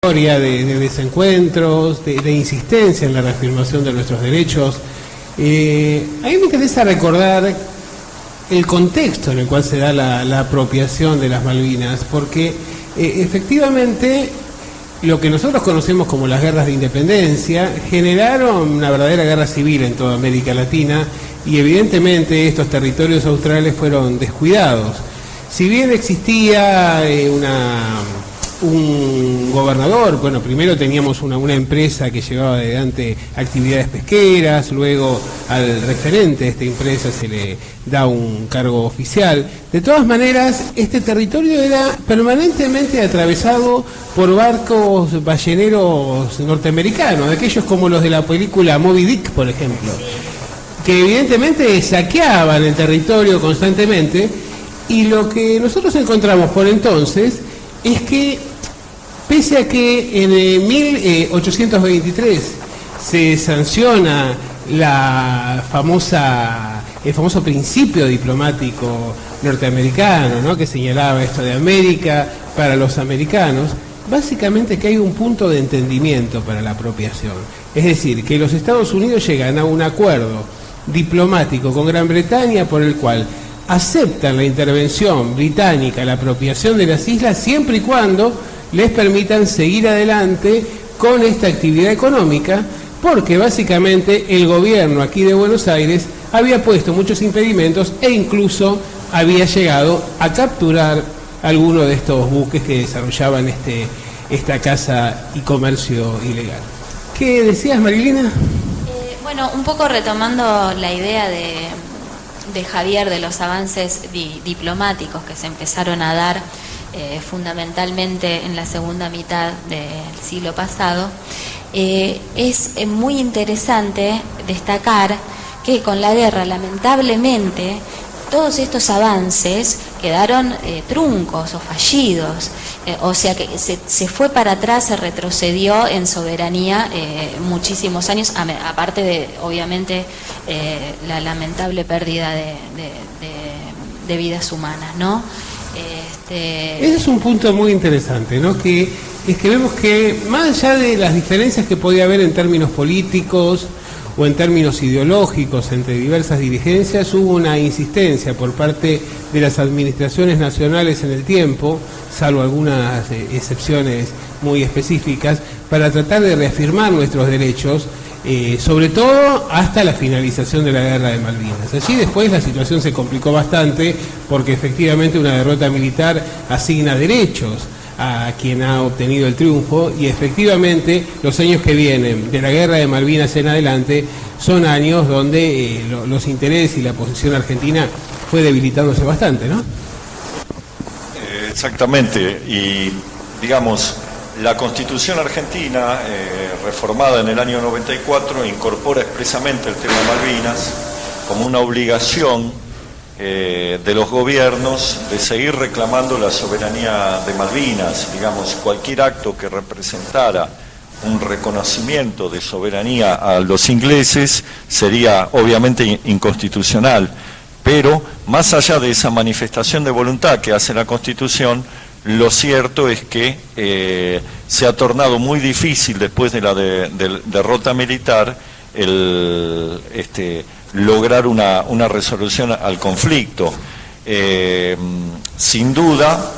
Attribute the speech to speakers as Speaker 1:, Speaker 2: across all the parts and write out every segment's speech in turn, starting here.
Speaker 1: de desencuentros, de insistencia en la reafirmación de nuestros derechos. A mí me interesa recordar el contexto en el cual se da la apropiación de las Malvinas, porque efectivamente lo que nosotros conocemos como las guerras de independencia generaron una verdadera guerra civil en toda América Latina y evidentemente estos territorios australes fueron descuidados. Si bien existía un gobernador, bueno, primero teníamos una empresa que llevaba adelante actividades pesqueras, luego al referente de esta empresa se le da un cargo oficial. De todas maneras, este territorio era permanentemente atravesado por barcos balleneros norteamericanos, aquellos como los de la película Moby Dick, por ejemplo, que evidentemente saqueaban el territorio constantemente, y lo que nosotros encontramos por entonces es que pese a que en 1823 se sanciona el famoso principio diplomático norteamericano, ¿no?, que señalaba esto de América para los americanos, básicamente que hay un punto de entendimiento para la apropiación. Es decir, que los Estados Unidos llegan a un acuerdo diplomático con Gran Bretaña por el cual aceptan la intervención británica, la apropiación de las islas, siempre y cuando les permitan seguir adelante con esta actividad económica, porque básicamente el gobierno aquí de Buenos Aires había puesto muchos impedimentos e incluso había llegado a capturar algunos de estos buques que desarrollaban esta caza y comercio ilegal. ¿Qué decías, Marilina?
Speaker 2: Bueno, un poco retomando la idea de Javier, de los avances diplomáticos que se empezaron a dar fundamentalmente en la segunda mitad del siglo pasado, es muy interesante destacar que con la guerra, lamentablemente, todos estos avances quedaron truncos o fallidos, o sea que se fue para atrás, se retrocedió en soberanía muchísimos años, aparte de, obviamente, la lamentable pérdida de vidas humanas, ¿no?
Speaker 1: Ese es un punto muy interesante, ¿no? Que vemos que más allá de las diferencias que podía haber en términos políticos o en términos ideológicos entre diversas dirigencias, hubo una insistencia por parte de las administraciones nacionales en el tiempo, salvo algunas excepciones muy específicas, para tratar de reafirmar nuestros derechos, sobre todo hasta la finalización de la guerra de Malvinas. Allí después la situación se complicó bastante porque efectivamente una derrota militar asigna derechos a quien ha obtenido el triunfo, y efectivamente los años que vienen de la guerra de Malvinas en adelante son años donde los intereses y la posición argentina fue debilitándose bastante, ¿no?
Speaker 3: Exactamente, y digamos, la Constitución argentina, reformada en el año 94, incorpora expresamente el tema Malvinas como una obligación de los gobiernos de seguir reclamando la soberanía de Malvinas. Digamos, cualquier acto que representara un reconocimiento de soberanía a los ingleses sería obviamente inconstitucional, pero más allá de esa manifestación de voluntad que hace la Constitución, lo cierto es que se ha tornado muy difícil después de la derrota militar lograr una resolución al conflicto. Sin duda,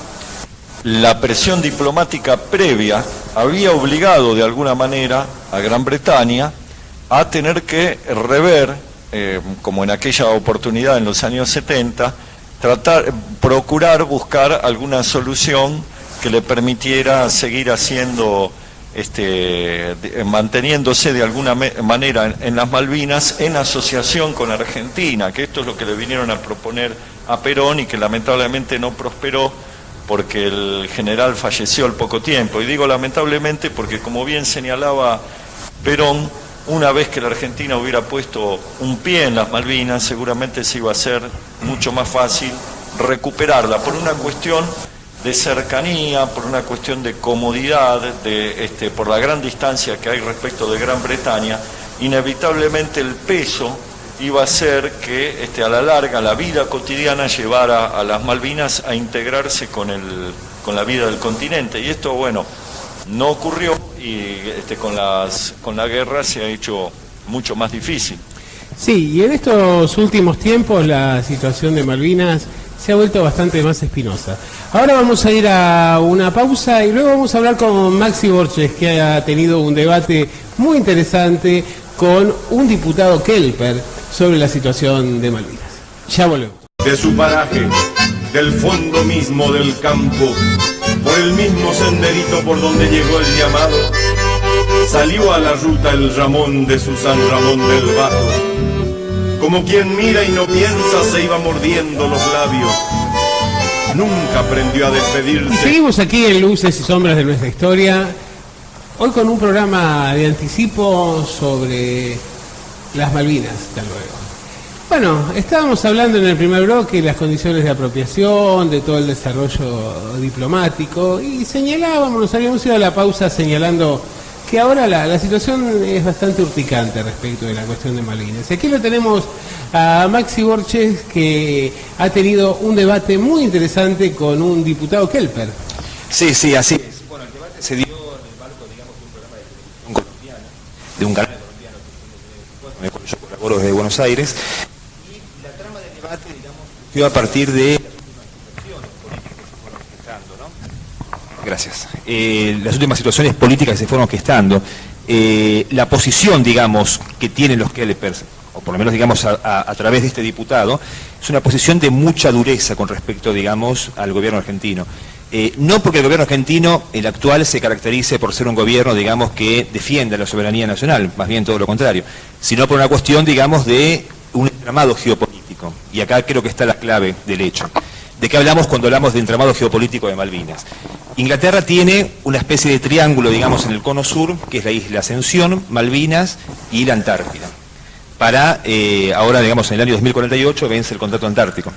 Speaker 3: la presión diplomática previa había obligado de alguna manera a Gran Bretaña a tener que rever, como en aquella oportunidad en los años 70, procurar buscar alguna solución que le permitiera seguir haciendo, manteniéndose de alguna manera en las Malvinas en asociación con Argentina, que esto es lo que le vinieron a proponer a Perón y que lamentablemente no prosperó porque el general falleció al poco tiempo. Y digo lamentablemente porque, como bien señalaba Perón, una vez que la Argentina hubiera puesto un pie en las Malvinas, seguramente se iba a hacer mucho más fácil recuperarla, por una cuestión de cercanía, por una cuestión de comodidad, por la gran distancia que hay respecto de Gran Bretaña. Inevitablemente el peso iba a ser que a la larga la vida cotidiana llevara a las Malvinas a integrarse con la vida del continente. Y esto, bueno, no ocurrió y con la guerra se ha hecho mucho más difícil.
Speaker 1: Sí, y en estos últimos tiempos la situación de Malvinas se ha vuelto bastante más espinosa. Ahora vamos a ir a una pausa y luego vamos a hablar con Maxi Borges, que ha tenido un debate muy interesante con un diputado Kelper sobre la situación de Malvinas. Ya volvemos.
Speaker 4: De su paraje, del fondo mismo del campo, por el mismo senderito por donde llegó el llamado, salió a la ruta el Ramón de su San Ramón del Bajo. Como quien mira y no piensa, se iba mordiendo los labios. Nunca aprendió a despedirse.
Speaker 1: Y seguimos aquí en Luces y Sombras de nuestra historia, hoy con un programa de anticipo sobre las Malvinas, tal luego. Bueno, estábamos hablando en el primer bloque de las condiciones de apropiación, de todo el desarrollo diplomático, y nos habíamos ido a la pausa señalando que ahora la situación es bastante urticante respecto de la cuestión de Malvinas. Y aquí lo tenemos a Maxi Borges, que ha tenido un debate muy interesante con un diputado Kelper.
Speaker 5: Sí, así es. Bueno, el debate se dio en el marco, digamos, de un programa de televisión colombiana, de un canal colombiano con el cual yo colaboro desde Buenos Aires, y la trama del debate, digamos, surgió a partir de las últimas situaciones políticas que se fueron orquestando. La posición, digamos, que tienen los Kelpers, o por lo menos, digamos, a través de este diputado, es una posición de mucha dureza con respecto, digamos, al gobierno argentino. No porque el gobierno argentino, el actual, se caracterice por ser un gobierno, digamos, que defienda la soberanía nacional, más bien todo lo contrario, sino por una cuestión, digamos, de un entramado geopolítico. Y acá creo que está la clave del hecho. ¿De qué hablamos cuando hablamos de entramado geopolítico de Malvinas? Inglaterra tiene una especie de triángulo, digamos, en el cono sur, que es la isla Ascensión, Malvinas y la Antártida. Ahora, digamos, en el año 2048 vence el contrato antártico.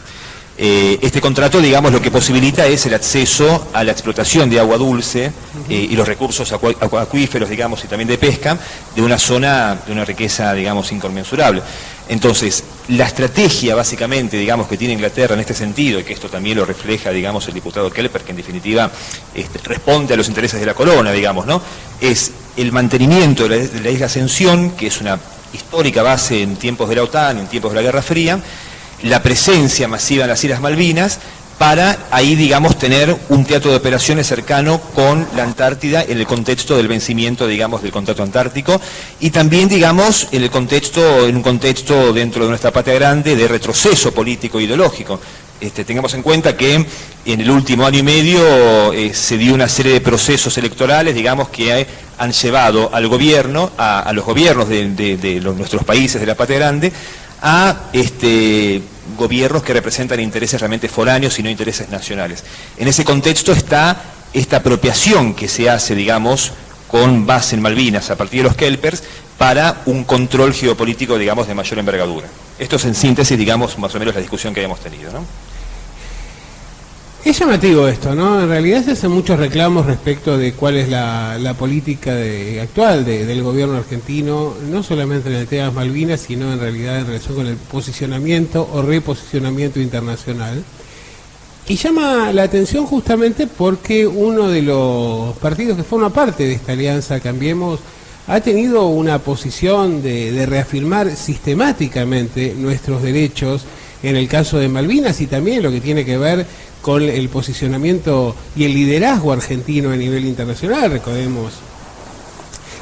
Speaker 5: Este contrato, digamos, lo que posibilita es el acceso a la explotación de agua dulce y los recursos acuíferos, digamos, y también de pesca, de una zona de una riqueza, digamos, inconmensurable. Entonces, la estrategia, básicamente, digamos, que tiene Inglaterra en este sentido, y que esto también lo refleja, digamos, el diputado Kelper, que en definitiva responde a los intereses de la corona, digamos, ¿no?, es el mantenimiento de la isla Ascensión, que es una histórica base en tiempos de la OTAN, en tiempos de la Guerra Fría, la presencia masiva en las Islas Malvinas, para ahí, digamos, tener un teatro de operaciones cercano con la Antártida en el contexto del vencimiento, digamos, del contrato antártico, y también, digamos, en un contexto dentro de nuestra patria grande de retroceso político e ideológico. Tengamos en cuenta que en el último año y medio se dio una serie de procesos electorales, digamos, que han llevado al gobierno, a los gobiernos de nuestros países de la patria grande, a gobiernos que representan intereses realmente foráneos y no intereses nacionales. En ese contexto está esta apropiación que se hace, digamos, con base en Malvinas a partir de los Kelpers para un control geopolítico, digamos, de mayor envergadura. Esto es en síntesis, digamos, más o menos la discusión que habíamos tenido, ¿no?
Speaker 1: Es llamativo esto, ¿no? En realidad se hacen muchos reclamos respecto de cuál es la política actual del gobierno argentino, no solamente en el tema de Malvinas, sino en realidad en relación con el posicionamiento o reposicionamiento internacional. Y llama la atención justamente porque uno de los partidos que forma parte de esta alianza Cambiemos ha tenido una posición de reafirmar sistemáticamente nuestros derechos en el caso de Malvinas, y también lo que tiene que ver con el posicionamiento y el liderazgo argentino a nivel internacional. Recordemos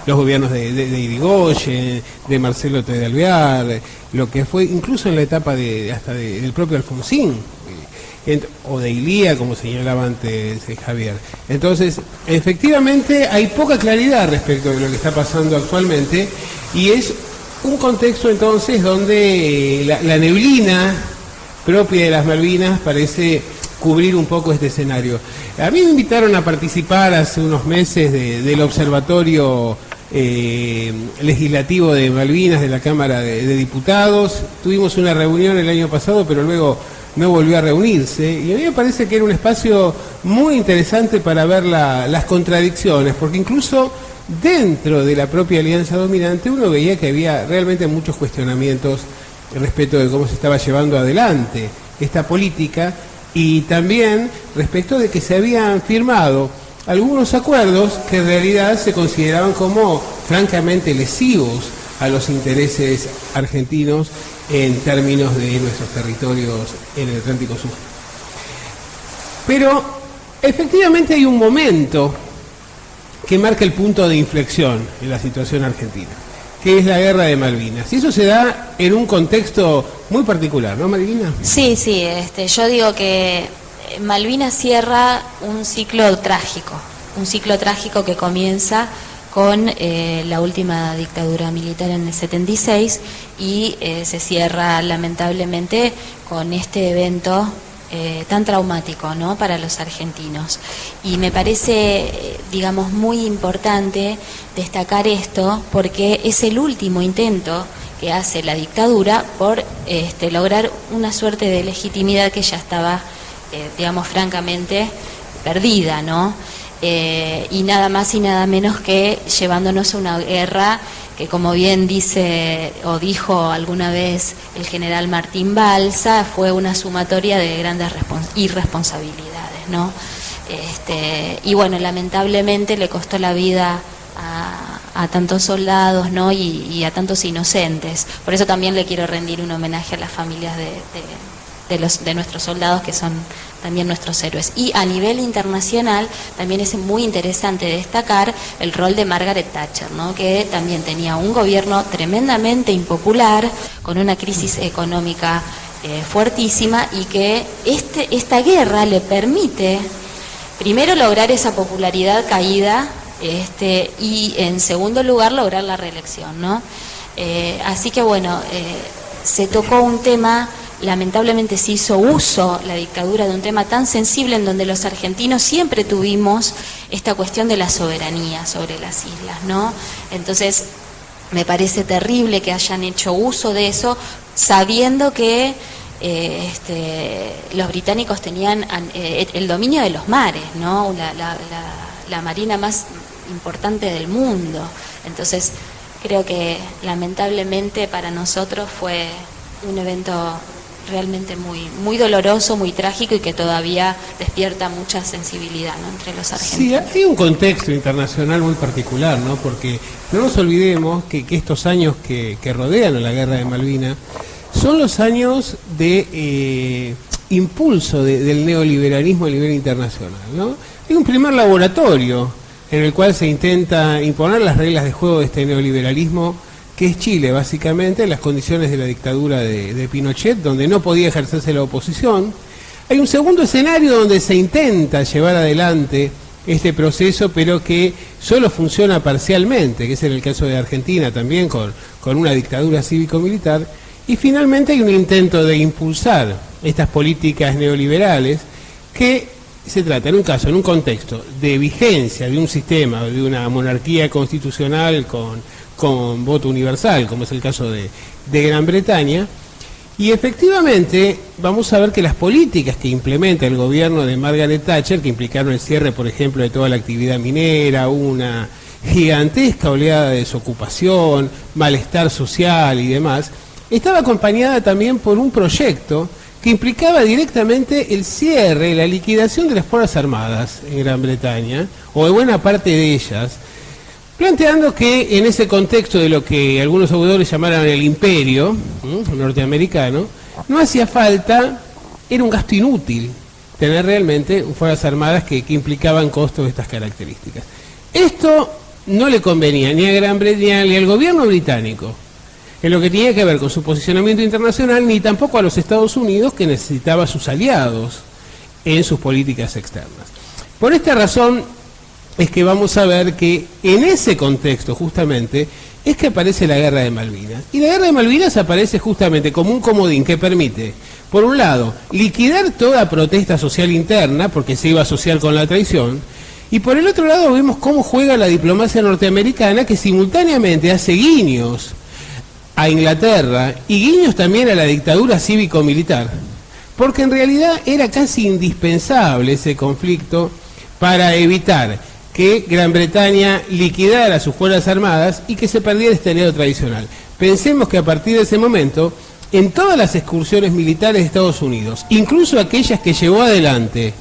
Speaker 1: los gobiernos de Irigoyen, de Marcelo T. de Alvear, lo que fue incluso en la etapa del propio Alfonsín, o de Ilía, como señalaba antes Javier. Entonces, efectivamente hay poca claridad respecto de lo que está pasando actualmente, y es un contexto entonces donde la neblina propia de las Malvinas parece cubrir un poco este escenario. A mí me invitaron a participar hace unos meses del observatorio legislativo de Malvinas de la Cámara de Diputados. Tuvimos una reunión el año pasado, pero luego no volvió a reunirse, y a mí me parece que era un espacio muy interesante para ver las contradicciones, porque incluso dentro de la propia alianza dominante uno veía que había realmente muchos cuestionamientos respecto de cómo se estaba llevando adelante esta política, y también respecto de que se habían firmado algunos acuerdos que en realidad se consideraban como francamente lesivos a los intereses argentinos en términos de nuestros territorios en el Atlántico Sur. Pero efectivamente hay un momento que marca el punto de inflexión en la situación argentina, que es la Guerra de Malvinas. Y eso se da en un contexto muy particular, ¿no, Marilina?
Speaker 2: Sí, yo digo que Malvinas cierra un ciclo trágico que comienza con la última dictadura militar en el 76 y se cierra lamentablemente con este evento tan traumático, ¿no?, para los argentinos. Y me parece, digamos, muy importante destacar esto porque es el último intento que hace la dictadura por lograr una suerte de legitimidad que ya estaba, digamos, francamente perdida, ¿no? Y nada más y nada menos que llevándonos a una guerra que, como bien dice o dijo alguna vez el general Martín Balsa, fue una sumatoria de grandes irresponsabilidades, ¿no? Y bueno, lamentablemente le costó la vida a tantos soldados, ¿no?, y a tantos inocentes. Por eso también le quiero rendir un homenaje a las familias de nuestros soldados, que son también nuestros héroes. Y a nivel internacional también es muy interesante destacar el rol de Margaret Thatcher, ¿no?, que también tenía un gobierno tremendamente impopular, con una crisis económica fuertísima, y que esta guerra le permite primero lograr esa popularidad caída, y en segundo lugar lograr la reelección, ¿no? Así que bueno, se tocó un tema. Lamentablemente se hizo uso la dictadura de un tema tan sensible en donde los argentinos siempre tuvimos esta cuestión de la soberanía sobre las islas, ¿no? Entonces me parece terrible que hayan hecho uso de eso sabiendo que los británicos tenían el dominio de los mares, ¿no?, la marina más importante del mundo. Entonces creo que lamentablemente para nosotros fue un evento realmente muy doloroso, muy trágico, y que todavía despierta mucha sensibilidad, ¿no?, entre los argentinos.
Speaker 1: Sí, hay un contexto internacional muy particular, ¿no?, porque no nos olvidemos que estos años que rodean a la Guerra de Malvinas son los años de impulso del neoliberalismo a nivel internacional, ¿no? Hay un primer laboratorio en el cual se intenta imponer las reglas de juego de este neoliberalismo, que es Chile, básicamente, en las condiciones de la dictadura de Pinochet, donde no podía ejercerse la oposición. Hay un segundo escenario donde se intenta llevar adelante este proceso, pero que solo funciona parcialmente, que es en el caso de Argentina también, con una dictadura cívico-militar. Y finalmente hay un intento de impulsar estas políticas neoliberales, que se trata, en un caso, en un contexto de vigencia de un sistema, de una monarquía constitucional con voto universal, como es el caso de Gran Bretaña, y efectivamente vamos a ver que las políticas que implementa el gobierno de Margaret Thatcher, que implicaron el cierre, por ejemplo, de toda la actividad minera, una gigantesca oleada de desocupación, malestar social y demás, estaba acompañada también por un proyecto que implicaba directamente el cierre, la liquidación de las Fuerzas Armadas en Gran Bretaña, o de buena parte de ellas, planteando que en ese contexto de lo que algunos autores llamaran el imperio norteamericano, no hacía falta, era un gasto inútil tener realmente Fuerzas Armadas que implicaban costos de estas características. Esto no le convenía ni a Gran Bretaña ni al gobierno británico, en lo que tenía que ver con su posicionamiento internacional, ni tampoco a los Estados Unidos, que necesitaba sus aliados en sus políticas externas. Por esta razón es que vamos a ver que en ese contexto justamente es que aparece la Guerra de Malvinas. Y la Guerra de Malvinas aparece justamente como un comodín que permite, por un lado, liquidar toda protesta social interna, porque se iba a asociar con la traición, y por el otro lado vemos cómo juega la diplomacia norteamericana, que simultáneamente hace guiños a Inglaterra y guiños también a la dictadura cívico-militar, porque en realidad era casi indispensable ese conflicto para evitar que Gran Bretaña liquidara sus Fuerzas Armadas y que se perdiera este aliado tradicional. Pensemos que a partir de ese momento, en todas las excursiones militares de Estados Unidos, incluso aquellas que llevó adelante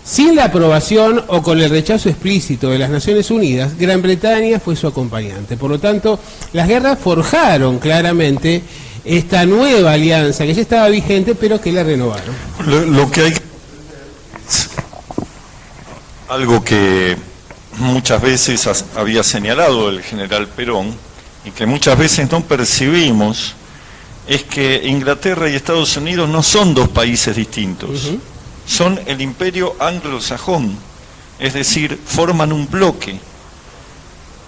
Speaker 1: Sin la aprobación o con el rechazo explícito de las Naciones Unidas, Gran Bretaña fue su acompañante. Por lo tanto, las guerras forjaron claramente esta nueva alianza que ya estaba vigente, pero que la renovaron.
Speaker 3: Lo que hay, algo que muchas veces había señalado el general Perón y que muchas veces no percibimos, es que Inglaterra y Estados Unidos no son dos países distintos, son el imperio anglosajón, es decir, forman un bloque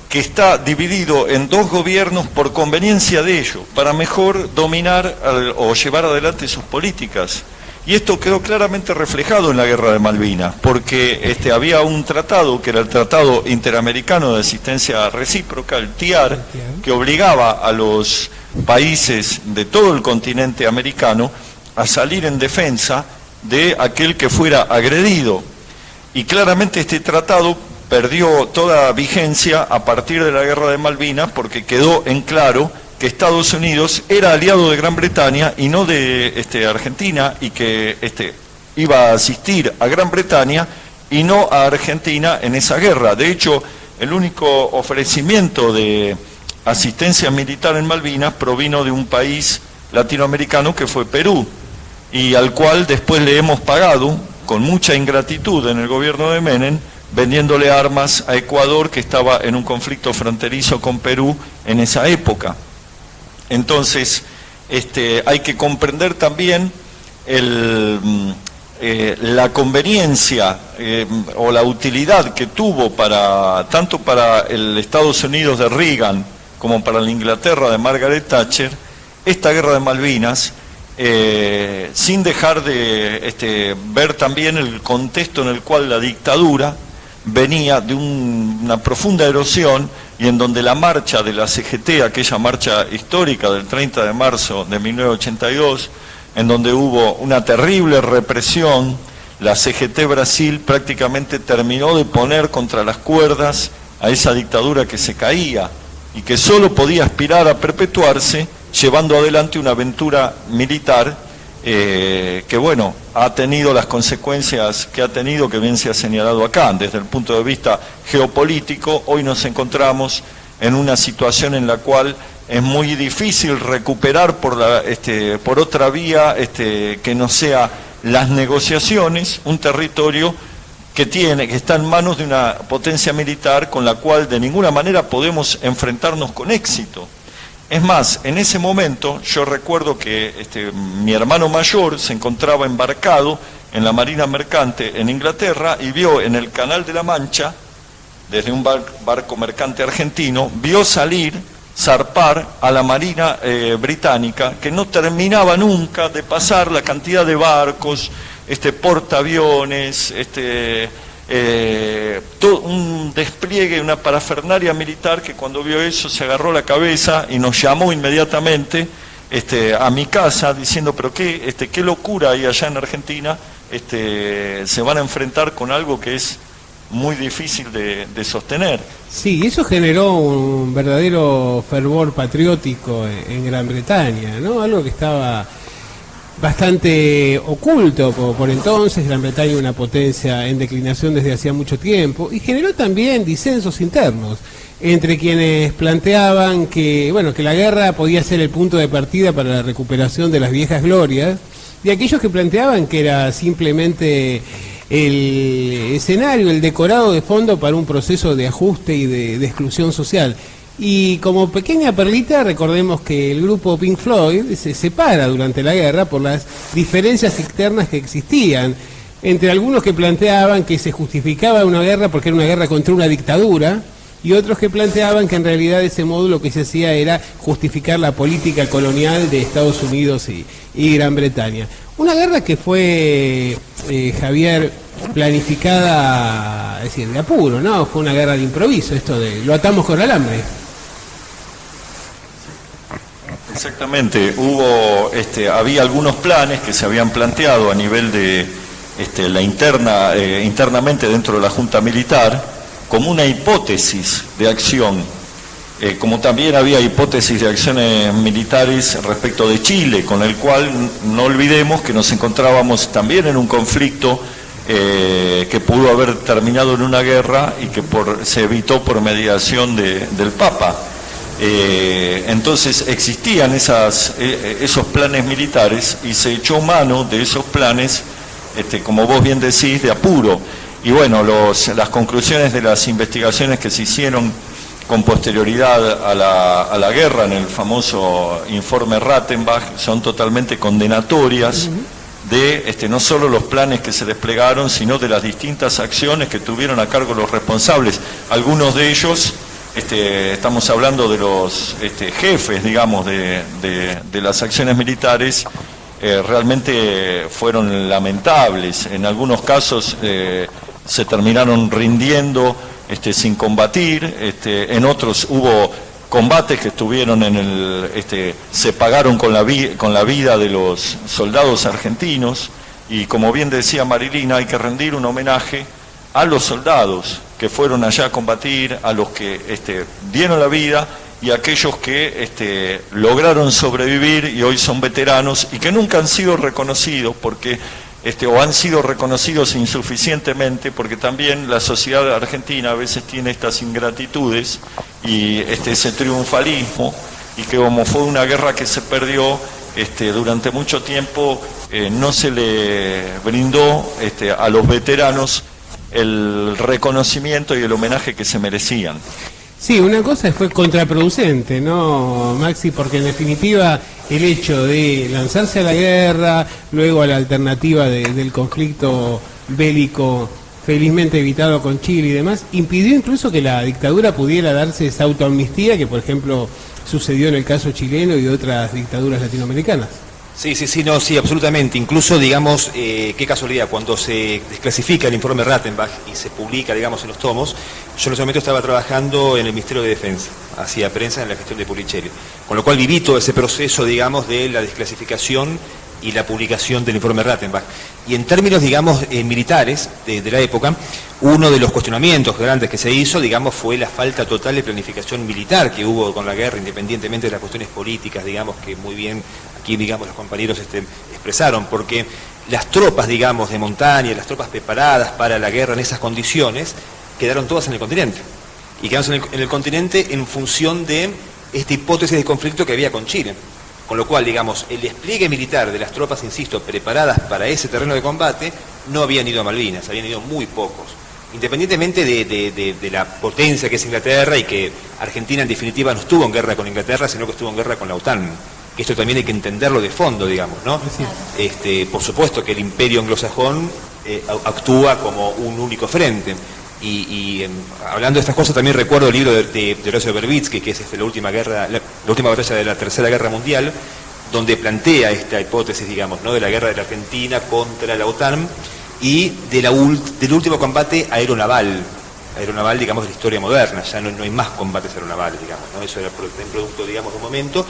Speaker 3: que está dividido en dos gobiernos por conveniencia de ellos, para mejor dominar o llevar adelante sus políticas. Y esto quedó claramente reflejado en la Guerra de Malvinas, porque había un tratado, que era el Tratado Interamericano de Asistencia Recíproca, el TIAR, que obligaba a los países de todo el continente americano a salir en defensa de aquel que fuera agredido. Y claramente este tratado perdió toda vigencia a partir de la Guerra de Malvinas, porque quedó en claro que Estados Unidos era aliado de Gran Bretaña y no de Argentina, y que iba a asistir a Gran Bretaña y no a Argentina en esa guerra. De hecho, el único ofrecimiento de asistencia militar en Malvinas provino de un país latinoamericano que fue Perú, y al cual después le hemos pagado con mucha ingratitud en el gobierno de Menem, vendiéndole armas a Ecuador, que estaba en un conflicto fronterizo con Perú en esa época. Entonces, hay que comprender también la conveniencia o la utilidad que tuvo tanto para el Estados Unidos de Reagan como para la Inglaterra de Margaret Thatcher, esta guerra de Malvinas, sin dejar de ver también el contexto en el cual la dictadura venía de una profunda erosión, y en donde la marcha de la CGT, aquella marcha histórica del 30 de marzo de 1982, en donde hubo una terrible represión, la CGT Brasil prácticamente terminó de poner contra las cuerdas a esa dictadura que se caía y que solo podía aspirar a perpetuarse llevando adelante una aventura militar que, bueno, ha tenido las consecuencias que ha tenido, que bien se ha señalado acá. Desde el punto de vista geopolítico, hoy nos encontramos en una situación en la cual es muy difícil recuperar por otra vía que no sea las negociaciones, un territorio que está en manos de una potencia militar con la cual de ninguna manera podemos enfrentarnos con éxito. Es más, en ese momento yo recuerdo que mi hermano mayor se encontraba embarcado en la Marina Mercante en Inglaterra y vio en el Canal de la Mancha, desde un barco mercante argentino, vio zarpar a la Marina británica, que no terminaba nunca de pasar la cantidad de barcos, portaaviones, todo un despliegue, una parafernalia militar, que cuando vio eso se agarró la cabeza y nos llamó inmediatamente a mi casa diciendo, pero qué locura hay allá en Argentina, se van a enfrentar con algo que es muy difícil de sostener.
Speaker 1: Sí, eso generó un verdadero fervor patriótico en Gran Bretaña, ¿no? Algo que estaba bastante oculto por entonces. Gran Bretaña, una potencia en declinación desde hacía mucho tiempo, y generó también disensos internos entre quienes planteaban que la guerra podía ser el punto de partida para la recuperación de las viejas glorias, y aquellos que planteaban que era simplemente el escenario, el decorado de fondo para un proceso de ajuste y de exclusión social. Y como pequeña perlita, recordemos que el grupo Pink Floyd se separa durante la guerra por las diferencias externas que existían entre algunos que planteaban que se justificaba una guerra porque era una guerra contra una dictadura, y otros que planteaban que en realidad de ese modo lo que se hacía era justificar la política colonial de Estados Unidos y Gran Bretaña. Una guerra que fue, Javier, planificada, es decir, de apuro, ¿no? Fue una guerra de improviso, esto de lo atamos con alambre.
Speaker 3: Exactamente, había algunos planes que se habían planteado a nivel de internamente dentro de la Junta Militar, como una hipótesis de acción, como también había hipótesis de acciones militares respecto de Chile, con el cual no olvidemos que nos encontrábamos también en un conflicto que pudo haber terminado en una guerra y que se evitó por mediación del Papa. Entonces existían esos planes militares y se echó mano de esos planes, como vos bien decís, de apuro. Y bueno, las conclusiones de las investigaciones que se hicieron con posterioridad a la guerra en el famoso informe Rattenbach son totalmente condenatorias de no solo los planes que se desplegaron, sino de las distintas acciones que tuvieron a cargo los responsables. Algunos de ellos, estamos hablando de los jefes, digamos, de las acciones militares, realmente fueron lamentables. En algunos casos se terminaron rindiendo sin combatir, en otros hubo combates que estuvieron se pagaron con la vida de los soldados argentinos, y como bien decía Marilina, hay que rendir un homenaje a los soldados que fueron allá a combatir, a los que dieron la vida y a aquellos que lograron sobrevivir y hoy son veteranos y que nunca han sido reconocidos porque o han sido reconocidos insuficientemente, porque también la sociedad argentina a veces tiene estas ingratitudes y ese triunfalismo, y que como fue una guerra que se perdió, durante mucho tiempo no se le brindó a los veteranos el reconocimiento y el homenaje que se merecían.
Speaker 1: Sí, una cosa fue contraproducente, ¿no, Maxi? Porque en definitiva el hecho de lanzarse a la guerra, luego a la alternativa del conflicto bélico felizmente evitado con Chile y demás, impidió incluso que la dictadura pudiera darse esa autoamnistía que, por ejemplo, sucedió en el caso chileno y de otras dictaduras latinoamericanas.
Speaker 5: Sí, absolutamente. Incluso, digamos, qué casualidad, cuando se desclasifica el informe Rattenbach y se publica, digamos, en los tomos, yo en ese momento estaba trabajando en el Ministerio de Defensa, hacía prensa en la gestión de Pulicelli, con lo cual viví todo ese proceso, digamos, de la desclasificación y la publicación del informe Rattenbach. Y en términos, digamos, militares de la época, uno de los cuestionamientos grandes que se hizo, digamos, fue la falta total de planificación militar que hubo con la guerra, independientemente de las cuestiones políticas, digamos, que muy bien aquí, digamos, los compañeros expresaron, porque las tropas, digamos, de montaña, las tropas preparadas para la guerra en esas condiciones, quedaron todas en el continente. Y quedaron en el continente en función de esta hipótesis de conflicto que había con Chile. Con lo cual, digamos, el despliegue militar de las tropas, insisto, preparadas para ese terreno de combate, no habían ido a Malvinas, habían ido muy pocos. Independientemente de la potencia que es Inglaterra, y que Argentina en definitiva no estuvo en guerra con Inglaterra, sino que estuvo en guerra con la OTAN. Que esto también hay que entenderlo de fondo, digamos, ¿no? Por supuesto que el imperio anglosajón actúa como un único frente. Y hablando de estas cosas, también recuerdo el libro de Horacio Verbitsky, que es la última batalla de la Tercera Guerra Mundial, donde plantea esta hipótesis, digamos, ¿no?, de la guerra de la Argentina contra la OTAN y del último combate aeronaval, digamos, de la historia moderna. Ya no hay más combates aeronavales, digamos, ¿no? Eso era un producto, digamos, de un momento.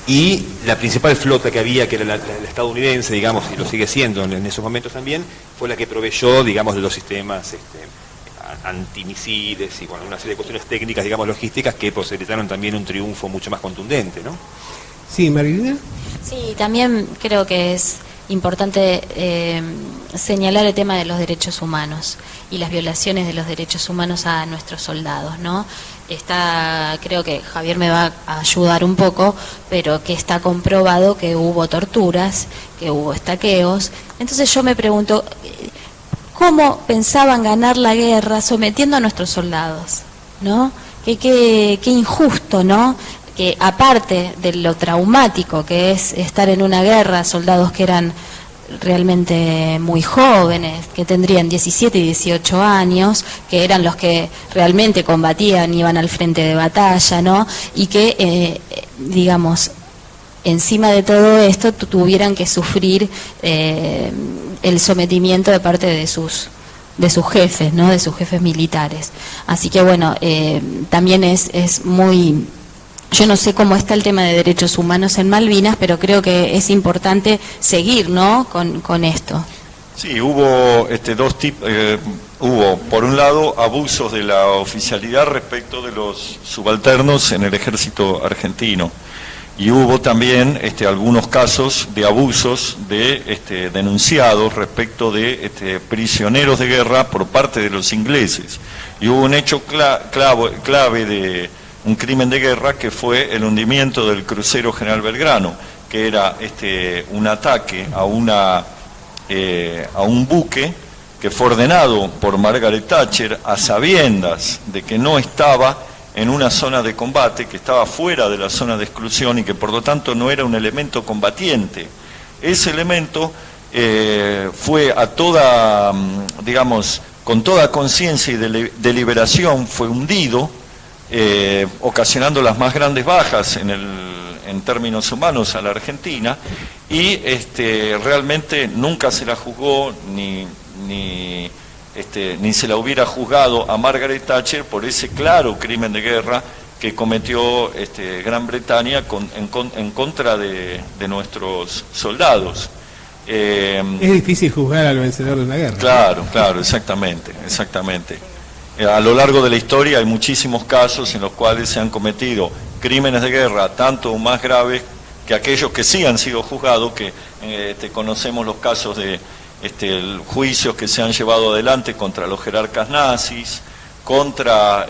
Speaker 5: Y la principal flota que había, que era la estadounidense, digamos, y lo sigue siendo en esos momentos también, fue la que proveyó, digamos, de los sistemas antimisiles y, bueno, una serie de cuestiones técnicas, digamos, logísticas, que posibilitaron también un triunfo mucho más contundente, ¿no?
Speaker 1: Sí, Marilina.
Speaker 2: Sí, también creo que es importante señalar el tema de los derechos humanos y las violaciones de los derechos humanos a nuestros soldados, ¿no? Creo que Javier me va a ayudar un poco, pero que está comprobado que hubo torturas, que hubo estaqueos. Entonces yo me pregunto, ¿cómo pensaban ganar la guerra sometiendo a nuestros soldados? ¿No? Qué injusto, ¿no? Que aparte de lo traumático que es estar en una guerra, soldados que eran realmente muy jóvenes, que tendrían 17 y 18 años, que eran los que realmente combatían, iban al frente de batalla, ¿no? Y que, digamos, encima de todo esto tuvieran que sufrir el sometimiento de parte de sus jefes, ¿no?, de sus jefes militares. Así que bueno, también es muy... Yo no sé cómo está el tema de derechos humanos en Malvinas, pero creo que es importante seguir, ¿no?, con esto.
Speaker 3: Sí, hubo dos tipos. Hubo, por un lado, abusos de la oficialidad respecto de los subalternos en el ejército argentino. Y hubo también algunos casos de abusos denunciados respecto de prisioneros de guerra por parte de los ingleses. Y hubo un hecho clave de un crimen de guerra que fue el hundimiento del crucero General Belgrano, que era un ataque a un buque que fue ordenado por Margaret Thatcher a sabiendas de que no estaba en una zona de combate, que estaba fuera de la zona de exclusión y que por lo tanto no era un elemento combatiente. Ese elemento fue a toda, digamos, con toda conciencia y deliberación fue hundido, ocasionando las más grandes bajas en términos humanos a la Argentina, y realmente nunca se la juzgó ni se la hubiera juzgado a Margaret Thatcher por ese claro crimen de guerra que cometió Gran Bretaña en contra de nuestros soldados.
Speaker 1: Es difícil juzgar al vencedor de una guerra.
Speaker 3: Claro, exactamente. A lo largo de la historia hay muchísimos casos en los cuales se han cometido crímenes de guerra, tanto o más graves que aquellos que sí han sido juzgados, que conocemos los casos de juicios que se han llevado adelante contra los jerarcas nazis, contra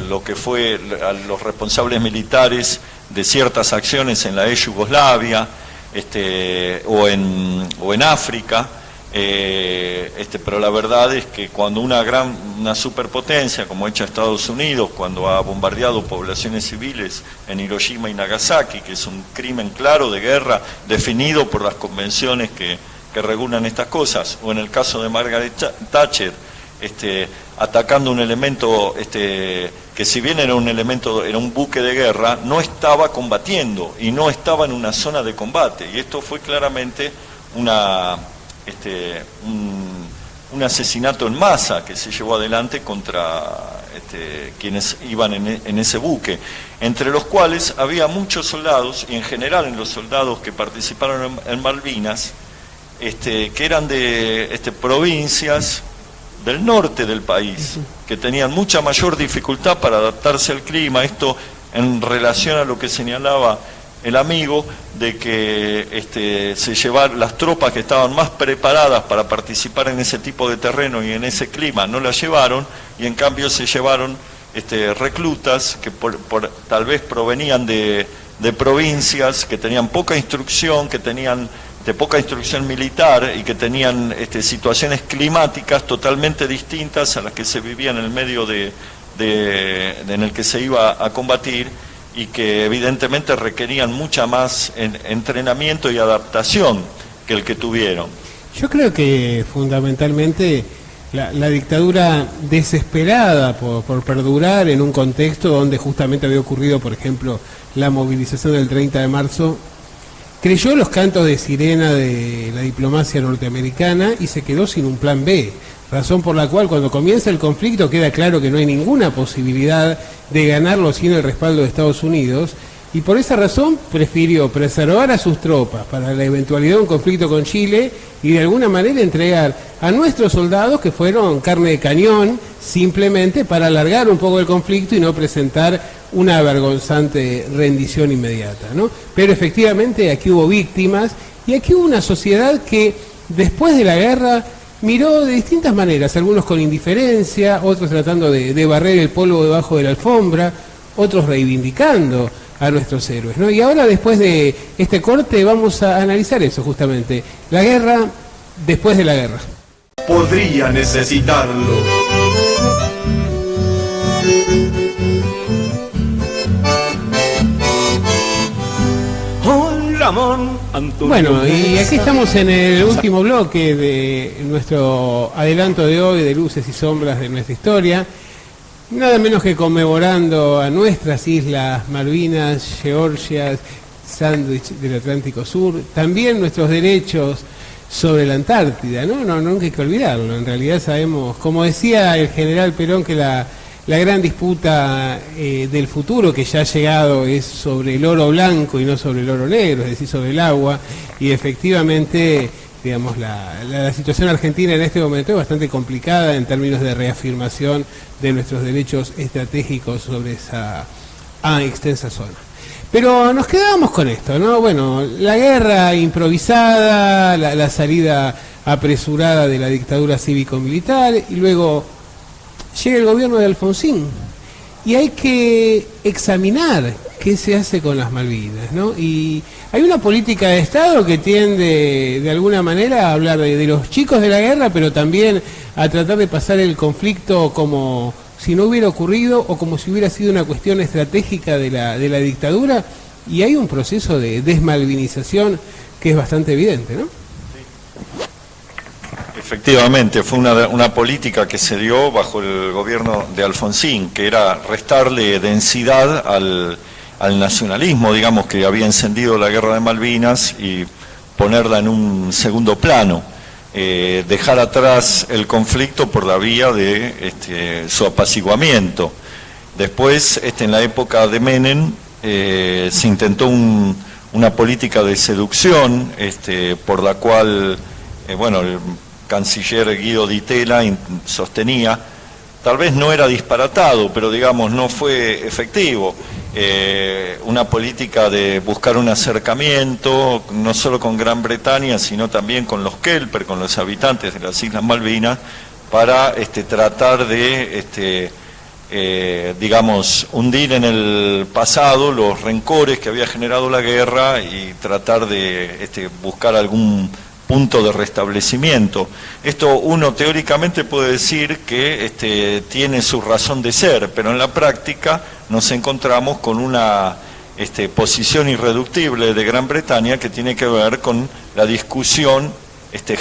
Speaker 3: lo que fue los responsables militares de ciertas acciones en la ex Yugoslavia o en África, pero la verdad es que cuando una superpotencia como hecha Estados Unidos, cuando ha bombardeado poblaciones civiles en Hiroshima y Nagasaki, que es un crimen claro de guerra definido por las convenciones que regulan estas cosas, o en el caso de Margaret Thatcher, atacando un elemento que si bien era un buque de guerra, no estaba combatiendo y no estaba en una zona de combate, y esto fue claramente un asesinato en masa que se llevó adelante contra quienes iban en ese buque, entre los cuales había muchos soldados, y en general en los soldados que participaron en Malvinas, que eran de provincias del norte del país, que tenían mucha mayor dificultad para adaptarse al clima. Esto en relación a lo que señalaba el amigo, de que las tropas que estaban más preparadas para participar en ese tipo de terreno y en ese clima no las llevaron, y en cambio se llevaron reclutas que tal vez provenían de provincias que tenían poca instrucción, poca instrucción militar, y que tenían situaciones climáticas totalmente distintas a las que se vivía en el medio en el que se iba a combatir, y que evidentemente requerían mucha más entrenamiento y adaptación que el que tuvieron.
Speaker 1: Yo creo que fundamentalmente la dictadura, desesperada por perdurar en un contexto donde justamente había ocurrido, por ejemplo, la movilización del 30 de marzo, creyó los cantos de sirena de la diplomacia norteamericana y se quedó sin un plan B, razón por la cual cuando comienza el conflicto queda claro que no hay ninguna posibilidad de ganarlo sin el respaldo de Estados Unidos, y por esa razón prefirió preservar a sus tropas para la eventualidad de un conflicto con Chile y de alguna manera entregar a nuestros soldados, que fueron carne de cañón, simplemente para alargar un poco el conflicto y no presentar una vergonzante rendición inmediata, ¿no? Pero efectivamente aquí hubo víctimas, y aquí hubo una sociedad que después de la guerra miró de distintas maneras, algunos con indiferencia, otros tratando de barrer el polvo debajo de la alfombra, otros reivindicando a nuestros héroes, ¿no? Y ahora, después de este corte, vamos a analizar eso justamente, la guerra después de la guerra.
Speaker 4: Podría necesitarlo. Bueno,
Speaker 1: y aquí estamos en el último bloque de nuestro adelanto de hoy de Luces y Sombras de nuestra historia, nada menos que conmemorando a nuestras islas Malvinas, Georgias, sándwich del Atlántico Sur, también nuestros derechos sobre la Antártida, ¿no? Nunca hay que olvidarlo. En realidad sabemos, como decía el general Perón, que la gran disputa del futuro que ya ha llegado es sobre el oro blanco y no sobre el oro negro, es decir, sobre el agua, y efectivamente, digamos, la situación argentina en este momento es bastante complicada en términos de reafirmación de nuestros derechos estratégicos sobre esa extensa zona. Pero nos quedábamos con esto, ¿no? Bueno, la guerra improvisada, la salida apresurada de la dictadura cívico-militar, y luego llega el gobierno de Alfonsín, y hay que examinar qué se hace con las Malvinas, ¿no? Y hay una política de Estado que tiende de alguna manera a hablar de los chicos de la guerra, pero también a tratar de pasar el conflicto como si no hubiera ocurrido o como si hubiera sido una cuestión estratégica de la dictadura, y hay un proceso de desmalvinización que es bastante evidente, ¿no?
Speaker 3: Efectivamente, fue una política que se dio bajo el gobierno de Alfonsín, que era restarle densidad al nacionalismo, digamos, que había encendido la guerra de Malvinas, y ponerla en un segundo plano. Dejar atrás el conflicto por la vía de su apaciguamiento. Después, en la época de Menem, se intentó una política de seducción, por la cual, el canciller Guido Di Tella sostenía, tal vez no era disparatado, pero digamos no fue efectivo, una política de buscar un acercamiento no solo con Gran Bretaña, sino también con los Kelper, con los habitantes de las Islas Malvinas, para tratar de hundir en el pasado los rencores que había generado la guerra y tratar de buscar algún punto de restablecimiento. Esto uno teóricamente puede decir que tiene su razón de ser, pero en la práctica nos encontramos con una posición irreductible de Gran Bretaña que tiene que ver con la discusión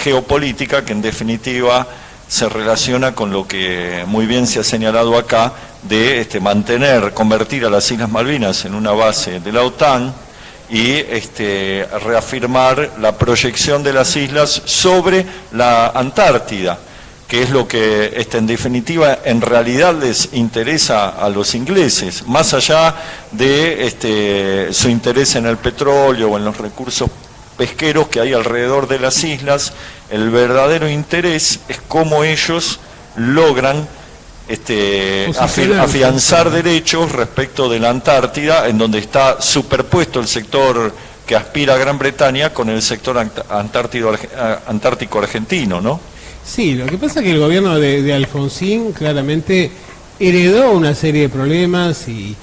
Speaker 3: geopolítica, que en definitiva se relaciona con lo que muy bien se ha señalado acá, de convertir a las Islas Malvinas en una base de la OTAN, y reafirmar la proyección de las islas sobre la Antártida, que es lo que en definitiva en realidad les interesa a los ingleses, más allá de su interés en el petróleo o en los recursos pesqueros que hay alrededor de las islas. El verdadero interés es cómo ellos logran afianzar derechos respecto de la Antártida, en donde está superpuesto el sector que aspira a Gran Bretaña con el sector antártico argentino, ¿no?
Speaker 1: Sí, lo que pasa es que el gobierno de Alfonsín claramente heredó una serie de problemas y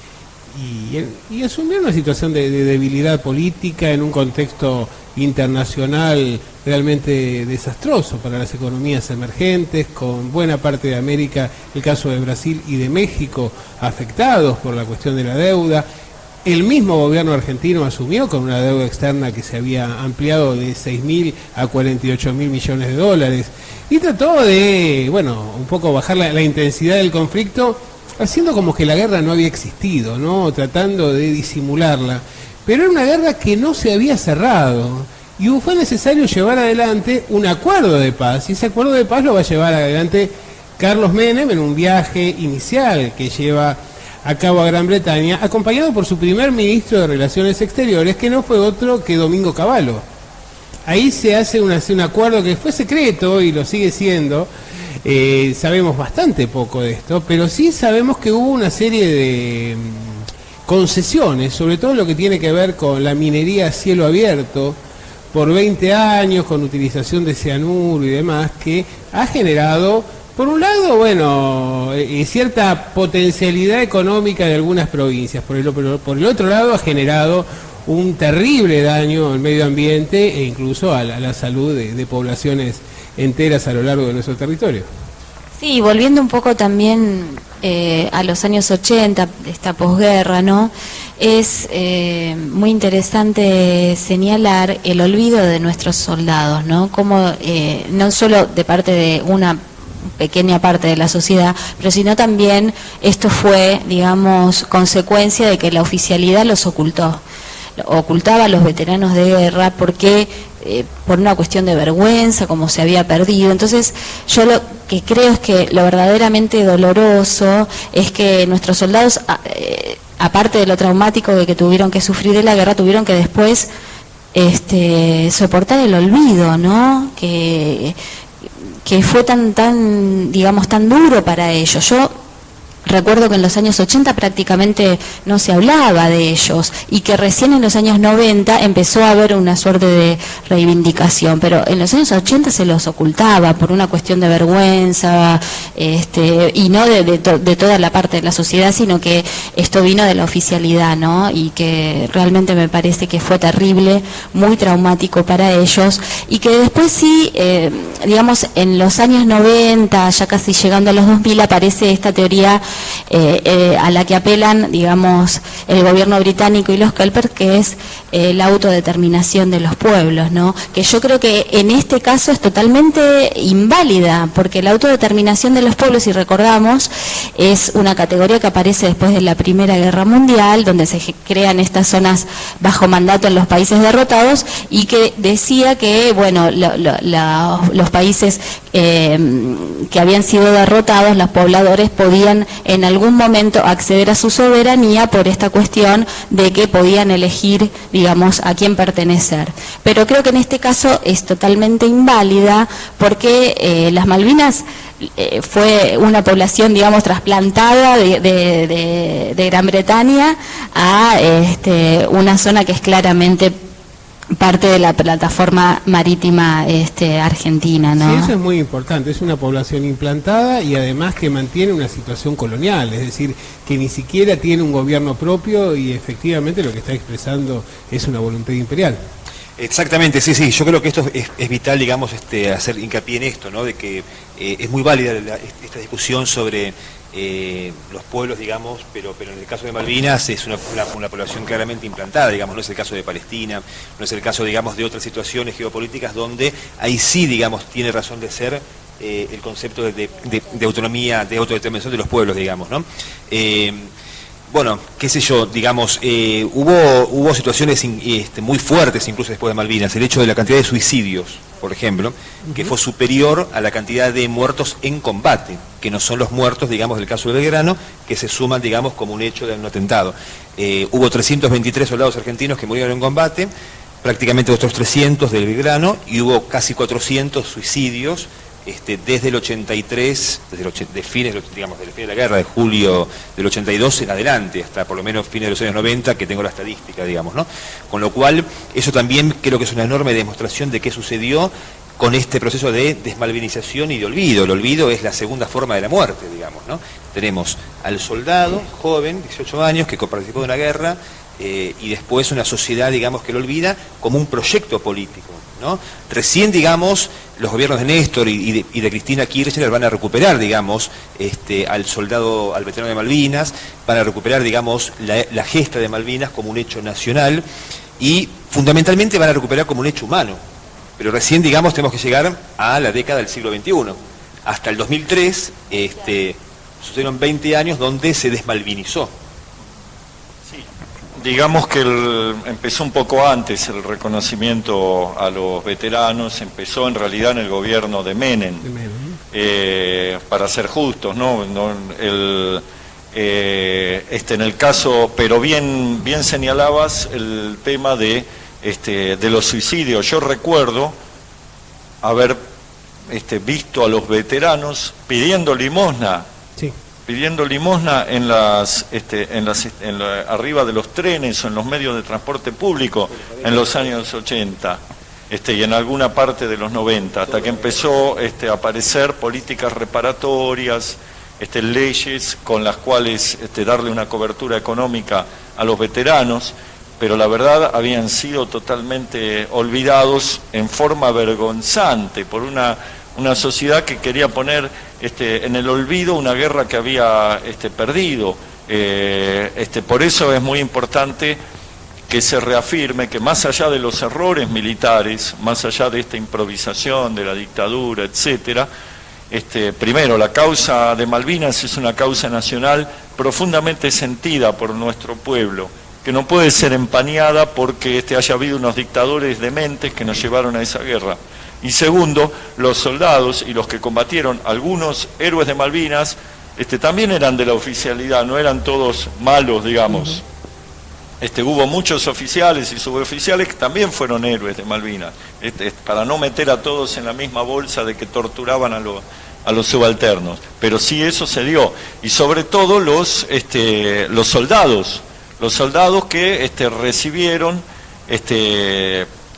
Speaker 1: asumió una situación de debilidad política en un contexto internacional realmente desastroso para las economías emergentes, con buena parte de América, el caso de Brasil y de México, afectados por la cuestión de la deuda. El mismo gobierno argentino asumió con una deuda externa que se había ampliado de 6.000 a 48.000 millones de dólares, y trató de, un poco bajar la intensidad del conflicto, haciendo como que la guerra no había existido, ¿no? Tratando de disimularla. Pero era una guerra que no se había cerrado, y fue necesario llevar adelante un acuerdo de paz, y ese acuerdo de paz lo va a llevar adelante Carlos Menem en un viaje inicial que lleva a cabo a Gran Bretaña, acompañado por su primer ministro de Relaciones Exteriores, que no fue otro que Domingo Cavallo. Ahí se hace un acuerdo que fue secreto y lo sigue siendo. Sabemos bastante poco de esto, pero sí sabemos que hubo una serie de concesiones, sobre todo lo que tiene que ver con la minería a cielo abierto, por 20 años, con utilización de cianuro y demás, que ha generado, por un lado, cierta potencialidad económica de algunas provincias, por el otro lado ha generado un terrible daño al medio ambiente e incluso a la salud de poblaciones enteras a lo largo de nuestro territorio.
Speaker 2: Sí, volviendo un poco también a los años 80, esta posguerra, ¿no? Es muy interesante señalar el olvido de nuestros soldados, ¿no? Como no solo de parte de una pequeña parte de la sociedad, pero sino también esto fue, digamos, consecuencia de que la oficialidad los ocultaba a los veteranos de guerra porque por una cuestión de vergüenza, como se había perdido. Entonces yo lo que creo es que lo verdaderamente doloroso es que nuestros soldados, aparte de lo traumático de que tuvieron que sufrir de la guerra, tuvieron que después soportar el olvido, ¿no? Que fue tan duro para ellos. Yo recuerdo que en los años 80 prácticamente no se hablaba de ellos y que recién en los años 90 empezó a haber una suerte de reivindicación, pero en los años 80 se los ocultaba por una cuestión de vergüenza, y no de toda la parte de la sociedad, sino que esto vino de la oficialidad, ¿no? Y que realmente me parece que fue terrible, muy traumático para ellos, y que después sí, digamos, en los años 90, ya casi llegando a los 2000, aparece esta teoría a la que apelan, digamos, el gobierno británico y los Kelper, que es la autodeterminación de los pueblos, ¿no? Que yo creo que en este caso es totalmente inválida, porque la autodeterminación de los pueblos, si recordamos, es una categoría que aparece después de la Primera Guerra Mundial, donde se crean estas zonas bajo mandato en los países derrotados, y que decía que, bueno, los países que habían sido derrotados, los pobladores podían en algún momento acceder a su soberanía por esta cuestión de que podían elegir, digamos, a quién pertenecer. Pero creo que en este caso es totalmente inválida, porque las Malvinas fue una población, digamos, trasplantada de Gran Bretaña a una zona que es claramente parte de la plataforma marítima argentina, ¿no?
Speaker 1: Sí, eso es muy importante, es una población implantada y además que mantiene una situación colonial, es decir, que ni siquiera tiene un gobierno propio y efectivamente lo que está expresando es una voluntad imperial.
Speaker 5: Exactamente, sí, yo creo que esto es vital, digamos, hacer hincapié en esto, ¿no? De que es muy válida esta discusión sobre los pueblos, digamos, pero en el caso de Malvinas es una población claramente implantada, digamos, no es el caso de Palestina, no es el caso, digamos, de otras situaciones geopolíticas donde ahí sí, digamos, tiene razón de ser el concepto de autonomía, de autodeterminación de los pueblos, digamos, ¿no? Bueno, qué sé yo, digamos, hubo situaciones muy fuertes incluso después de Malvinas. El hecho de la cantidad de suicidios, por ejemplo, que fue superior a la cantidad de muertos en combate, que no son los muertos, digamos, del caso de Belgrano, que se suman, digamos, como un hecho de un atentado. Hubo 323 soldados argentinos que murieron en combate, prácticamente otros 300 del Belgrano, y hubo casi 400 suicidios desde el 83, de fines de la guerra, de julio del 82 en adelante, hasta por lo menos fines de los años 90, que tengo la estadística, digamos, ¿no? Con lo cual, eso también creo que es una enorme demostración de qué sucedió con este proceso de desmalvinización y de olvido. El olvido es la segunda forma de la muerte, digamos, ¿no? Tenemos al soldado joven, 18 años, que participó de una guerra, y después una sociedad, digamos, que lo olvida como un proyecto político, ¿no? Recién, digamos, los gobiernos de Néstor y de Cristina Kirchner van a recuperar, digamos, al soldado, al veterano de Malvinas, van a recuperar, digamos, la gesta de Malvinas como un hecho nacional y fundamentalmente van a recuperar como un hecho humano. Pero recién, digamos, tenemos que llegar a la década del siglo XXI. Hasta el 2003 sucedieron 20 años donde se desmalvinizó.
Speaker 3: Digamos que empezó un poco antes el reconocimiento a los veteranos, empezó en realidad en el gobierno de Menem, para ser justos, ¿no? En el caso, pero bien señalabas el tema de los suicidios. Yo recuerdo haber visto a los veteranos pidiendo limosna. Sí. Pidiendo limosna arriba de los trenes o en los medios de transporte público en los años 80 y en alguna parte de los 90, hasta que empezó a aparecer políticas reparatorias, leyes con las cuales darle una cobertura económica a los veteranos, pero la verdad habían sido totalmente olvidados en forma vergonzante por una sociedad que quería poner en el olvido una guerra que había perdido. Por eso es muy importante que se reafirme que más allá de los errores militares, más allá de esta improvisación de la dictadura, etcétera, primero, la causa de Malvinas es una causa nacional profundamente sentida por nuestro pueblo, que no puede ser empañada porque haya habido unos dictadores dementes que nos llevaron a esa guerra. Y segundo, los soldados y los que combatieron, algunos héroes de Malvinas, también eran de la oficialidad, no eran todos malos, digamos. Hubo muchos oficiales y suboficiales que también fueron héroes de Malvinas, para no meter a todos en la misma bolsa de que torturaban a subalternos, pero sí eso se dio, y sobre todo los soldados que recibieron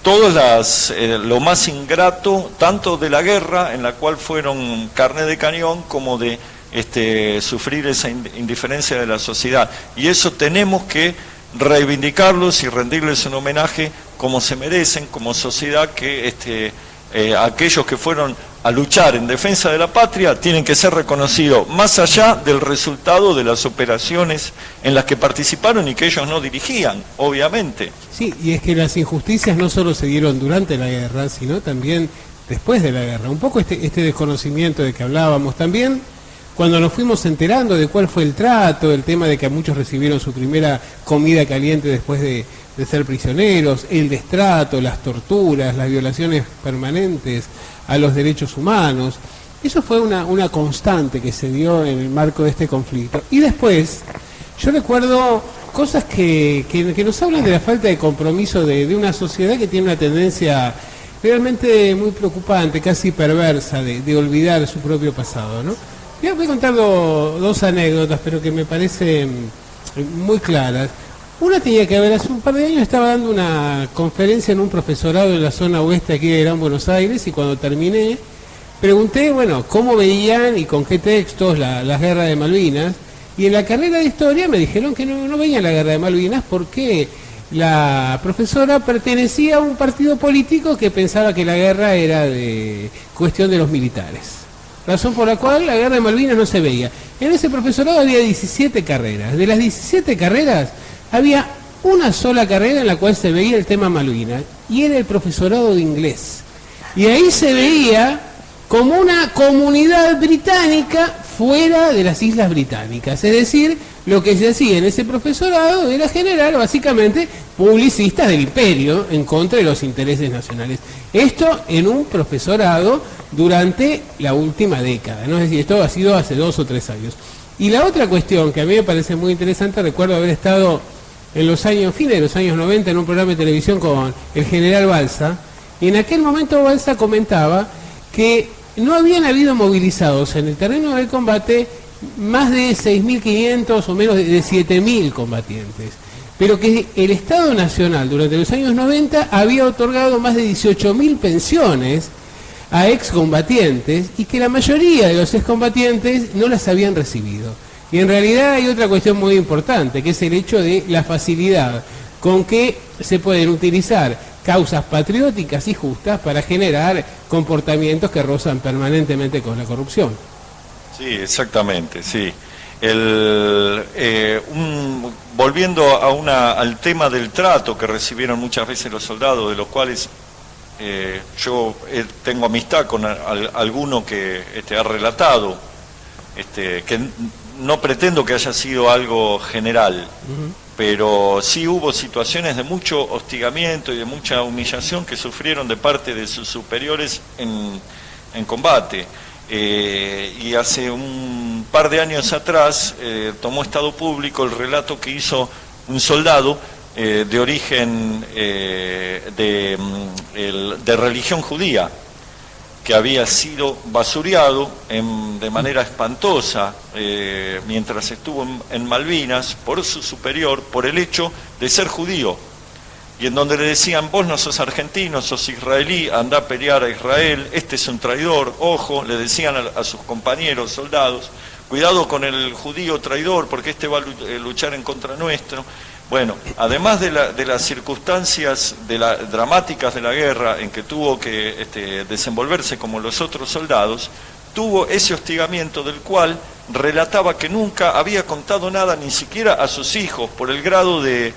Speaker 3: todos lo más ingrato, tanto de la guerra, en la cual fueron carne de cañón, como de sufrir esa indiferencia de la sociedad, y eso tenemos que reivindicarlos y rendirles un homenaje como se merecen, como sociedad, que aquellos que fueron a luchar en defensa de la patria tienen que ser reconocidos más allá del resultado de las operaciones en las que participaron y que ellos no dirigían, obviamente.
Speaker 1: Sí, y es que las injusticias no solo se dieron durante la guerra, sino también después de la guerra. Un poco este desconocimiento de que hablábamos también, cuando nos fuimos enterando de cuál fue el trato, el tema de que muchos recibieron su primera comida caliente después de ser prisioneros, el destrato, las torturas, las violaciones permanentes a los derechos humanos. Eso fue una constante que se dio en el marco de este conflicto. Y después, yo recuerdo cosas que nos hablan de la falta de compromiso de una sociedad que tiene una tendencia realmente muy preocupante, casi perversa, de olvidar su propio pasado, ¿no? Voy a contar dos anécdotas, pero que me parecen muy claras. Una tenía que ver, hace un par de años estaba dando una conferencia en un profesorado en la zona oeste aquí de Gran Buenos Aires, y cuando terminé, pregunté, cómo veían y con qué textos la guerra de Malvinas, y en la carrera de historia me dijeron que no veían la guerra de Malvinas porque la profesora pertenecía a un partido político que pensaba que la guerra era de cuestión de los militares. Razón por la cual la guerra de Malvinas no se veía. En ese profesorado había 17 carreras. De las 17 carreras, había una sola carrera en la cual se veía el tema Malvinas, y era el profesorado de inglés. Y ahí se veía como una comunidad británica fuera de las Islas Británicas. Es decir, lo que se hacía en ese profesorado era generar básicamente publicistas del imperio en contra de los intereses nacionales. Esto en un profesorado durante la última década, ¿no? Es decir, esto ha sido hace 2 o 3 años. Y la otra cuestión que a mí me parece muy interesante, recuerdo haber estado en fines de los años 90 en un programa de televisión con el general Balsa, y en aquel momento Balsa comentaba que no habían habido movilizados en el terreno del combate más de 6.500 o menos de 7.000 combatientes, pero que el Estado Nacional durante los años 90 había otorgado más de 18.000 pensiones a excombatientes, y que la mayoría de los excombatientes no las habían recibido. Y en realidad hay otra cuestión muy importante, que es el hecho de la facilidad con que se pueden utilizar causas patrióticas y justas para generar comportamientos que rozan permanentemente con la corrupción.
Speaker 3: Sí, exactamente, sí. Volviendo al tema del trato que recibieron muchas veces los soldados, de los cuales yo tengo amistad con alguno que ha relatado, que no pretendo que haya sido algo general, pero sí hubo situaciones de mucho hostigamiento y de mucha humillación que sufrieron de parte de sus superiores en combate. Y hace un par de años atrás tomó estado público el relato que hizo un soldado de origen de religión judía, que había sido basureado de manera espantosa mientras estuvo en Malvinas por su superior por el hecho de ser judío, y en donde le decían: vos no sos argentino, sos israelí, andá a pelear a Israel, este es un traidor, ojo, le decían a sus compañeros soldados, cuidado con el judío traidor porque este va a luchar en contra nuestro. Bueno, además de las circunstancias dramáticas de la guerra en que tuvo que desenvolverse como los otros soldados, tuvo ese hostigamiento del cual relataba que nunca había contado nada, ni siquiera a sus hijos, por el grado de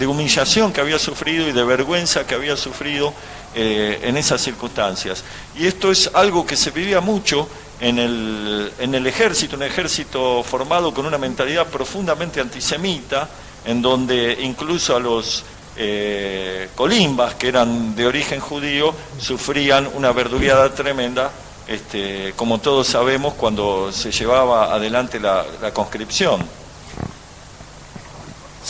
Speaker 3: humillación que había sufrido y de vergüenza que había sufrido en esas circunstancias. Y esto es algo que se vivía mucho en el ejército, un ejército formado con una mentalidad profundamente antisemita, en donde incluso a los colimbas, que eran de origen judío, sufrían una verdugueada tremenda, como todos sabemos, cuando se llevaba adelante la conscripción.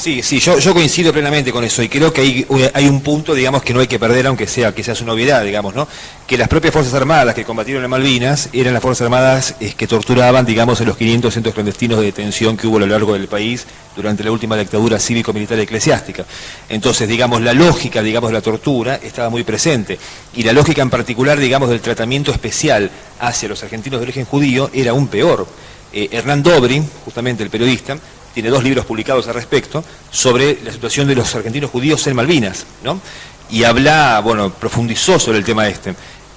Speaker 5: Sí, yo coincido plenamente con eso y creo que hay un punto, digamos, que no hay que perder, aunque sea quizás una novedad, digamos, ¿no? Que las propias Fuerzas Armadas que combatieron en Malvinas eran las Fuerzas Armadas que torturaban, digamos, en los 500 centros clandestinos de detención que hubo a lo largo del país durante la última dictadura cívico-militar eclesiástica. Entonces, digamos, la lógica, digamos, de la tortura estaba muy presente y la lógica en particular, digamos, del tratamiento especial hacia los argentinos de origen judío era aún peor. Hernán Dobrin, justamente el periodista, tiene 2 libros publicados al respecto sobre la situación de los argentinos judíos en Malvinas, ¿no? Y profundizó sobre el tema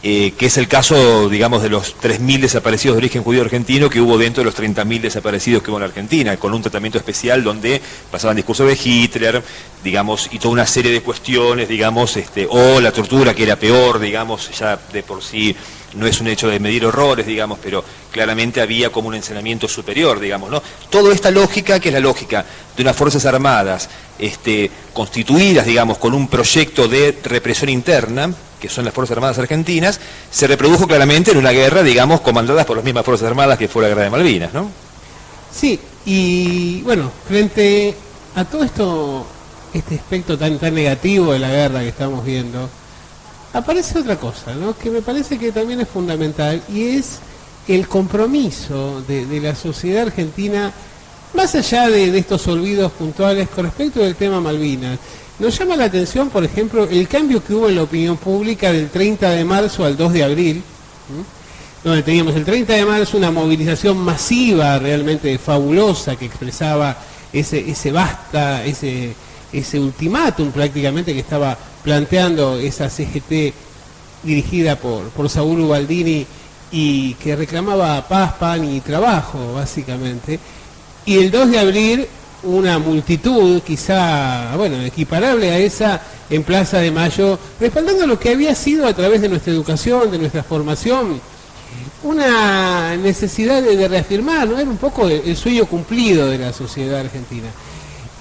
Speaker 5: que es el caso, digamos, de los 3.000 desaparecidos de origen judío argentino que hubo dentro de los 30.000 desaparecidos que hubo en la Argentina, con un tratamiento especial donde pasaban discursos de Hitler, digamos, y toda una serie de cuestiones, digamos, o la tortura, que era peor, digamos, ya de por sí no es un hecho de medir horrores, digamos, pero claramente había como un ensañamiento superior, digamos, ¿no? Toda esta lógica, que es la lógica de unas Fuerzas Armadas constituidas, digamos, con un proyecto de represión interna, que son las Fuerzas Armadas argentinas, se reprodujo claramente en una guerra, digamos, comandadas por las mismas Fuerzas Armadas que fue la Guerra de Malvinas, ¿no?
Speaker 1: Sí, y bueno, frente a todo esto, este aspecto tan negativo de la guerra que estamos viendo, aparece otra cosa, ¿no? Que me parece que también es fundamental, y es el compromiso de la sociedad argentina, más allá de estos olvidos puntuales con respecto del tema Malvinas. Nos llama la atención, por ejemplo, el cambio que hubo en la opinión pública del 30 de marzo al 2 de abril, donde teníamos el 30 de marzo una movilización masiva, realmente fabulosa, que expresaba ese basta, ese ultimátum prácticamente que estaba planteando esa CGT dirigida por Saúl Ubaldini y que reclamaba paz, pan y trabajo, básicamente. Y el 2 de abril una multitud, quizá, equiparable a esa en Plaza de Mayo, respaldando lo que había sido a través de nuestra educación, de nuestra formación, una necesidad de reafirmar, ¿no? Era un poco el sueño cumplido de la sociedad argentina.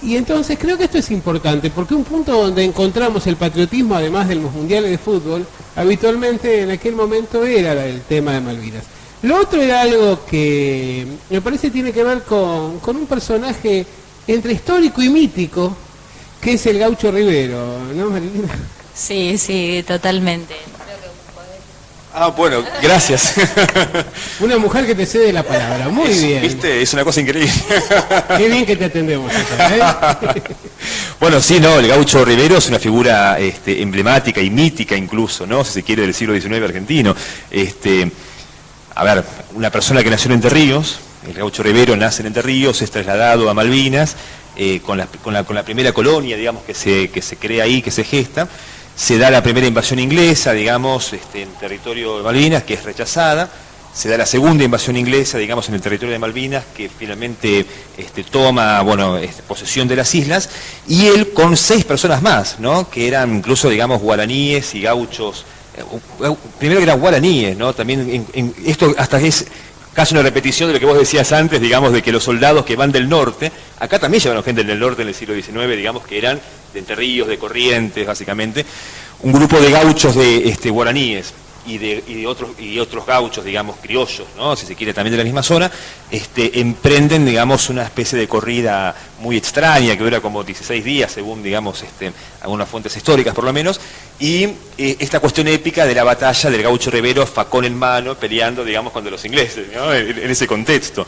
Speaker 1: Y entonces creo que esto es importante, porque un punto donde encontramos el patriotismo, además de los mundiales de fútbol, habitualmente en aquel momento era el tema de Malvinas. Lo otro era algo que me parece tiene que ver con un personaje entre histórico y mítico, que es el Gaucho Rivero, ¿no, Marilina?
Speaker 2: Sí, totalmente.
Speaker 5: Bueno, gracias.
Speaker 1: Una mujer que te cede la palabra, muy bien.
Speaker 5: ¿Viste? Es una cosa increíble.
Speaker 1: Qué bien que te atendemos acá, ¿eh?
Speaker 5: Bueno, sí, no, el Gaucho Rivero es una figura emblemática y mítica incluso, ¿no? Si se quiere, del siglo XIX argentino. Una persona que nació en Entre Ríos, el Gaucho Rivero nace en Entre Ríos, es trasladado a Malvinas, con la primera colonia, digamos, que se crea ahí, que se gesta. Se da la primera invasión inglesa, digamos, en territorio de Malvinas, que es rechazada. Se da la segunda invasión inglesa, digamos, en el territorio de Malvinas, que finalmente toma, posesión de las islas. Y él con 6 personas más, ¿no? Que eran incluso, digamos, guaraníes y gauchos. Primero que eran guaraníes, ¿no? También esto hasta es casi una repetición de lo que vos decías antes, digamos, de que los soldados que van del norte, acá también llevaron gente del norte en el siglo XIX, digamos, que eran de Entre Ríos, de Corrientes, básicamente, un grupo de gauchos de guaraníes y otros gauchos, digamos, criollos, ¿no? Si se quiere, también de la misma zona, emprenden, digamos, una especie de corrida muy extraña que dura como 16 días, según, digamos, algunas fuentes históricas por lo menos, y esta cuestión épica de la batalla del Gaucho Rivero facón en mano, peleando, digamos, contra los ingleses, ¿no? En ese contexto.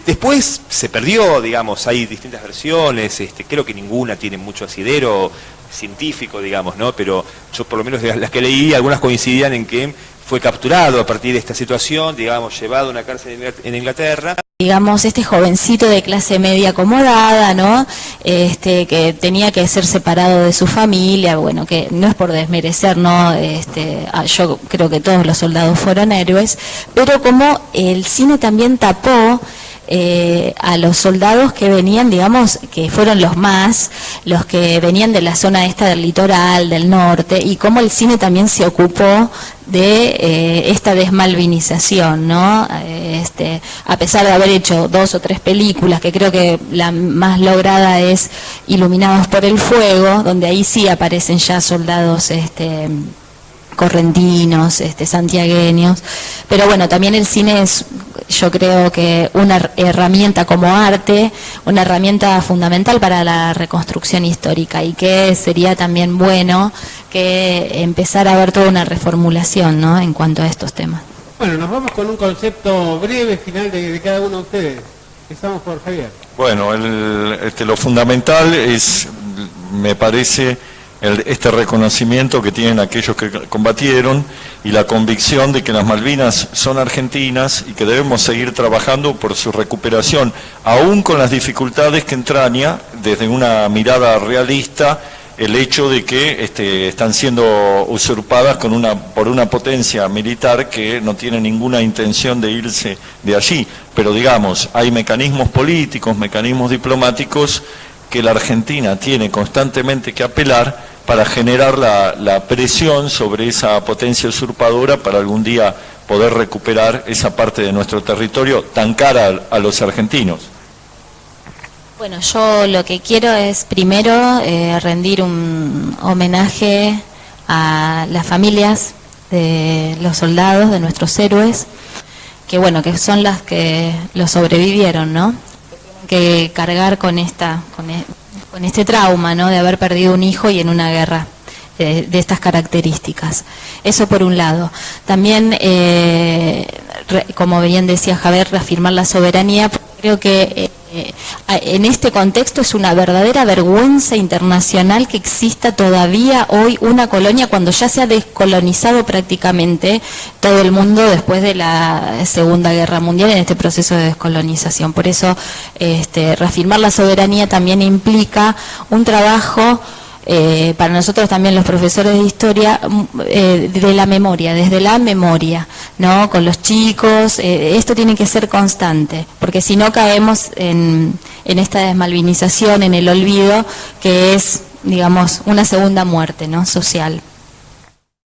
Speaker 5: Después se perdió, digamos, hay distintas versiones, creo que ninguna tiene mucho asidero científico, digamos, ¿no? Pero yo por lo menos de las que leí, algunas coincidían en que fue capturado a partir de esta situación, digamos, llevado a una cárcel en Inglaterra.
Speaker 2: Digamos, este jovencito de clase media acomodada, ¿no? Que tenía que ser separado de su familia, bueno, que no es por desmerecer, ¿no? Yo creo que todos los soldados fueron héroes, pero como el cine también tapó a los soldados que venían, digamos, que fueron los que venían de la zona esta del litoral, del norte, y cómo el cine también se ocupó de esta desmalvinización, ¿no? A pesar de haber hecho 2 o 3 películas, que creo que la más lograda es Iluminados por el Fuego, donde ahí sí aparecen ya soldados correntinos, santiagueños, pero bueno, también el cine es, yo creo que una herramienta como arte, una herramienta fundamental para la reconstrucción histórica, y que sería también bueno que empezar a ver toda una reformulación, ¿no?, en cuanto a estos temas.
Speaker 1: Bueno, nos vamos con un concepto breve final de cada uno de ustedes. Empezamos por Javier.
Speaker 3: Bueno, lo fundamental es, me parece, este reconocimiento que tienen aquellos que combatieron y la convicción de que las Malvinas son argentinas y que debemos seguir trabajando por su recuperación, aún con las dificultades que entraña desde una mirada realista el hecho de que están siendo usurpadas por una potencia militar que no tiene ninguna intención de irse de allí. Pero digamos, hay mecanismos políticos, mecanismos diplomáticos que la Argentina tiene constantemente que apelar para generar la presión sobre esa potencia usurpadora para algún día poder recuperar esa parte de nuestro territorio tan cara a los argentinos.
Speaker 2: Bueno, yo lo que quiero es primero rendir un homenaje a las familias de los soldados, de nuestros héroes, que bueno, que son las que lo sobrevivieron, ¿no? Que cargar con este trauma, ¿no?, de haber perdido un hijo y en una guerra de estas características. Eso por un lado. También, como bien decía Javier, reafirmar la soberanía. Creo que en este contexto es una verdadera vergüenza internacional que exista todavía hoy una colonia cuando ya se ha descolonizado prácticamente todo el mundo después de la Segunda Guerra Mundial en este proceso de descolonización. Por eso reafirmar la soberanía también implica un trabajo para nosotros también los profesores de historia, de la memoria, desde la memoria, ¿no?, con los chicos. Esto tiene que ser constante, porque si no caemos en esta desmalvinización, en el olvido, que es, digamos, una segunda muerte, ¿no?, social.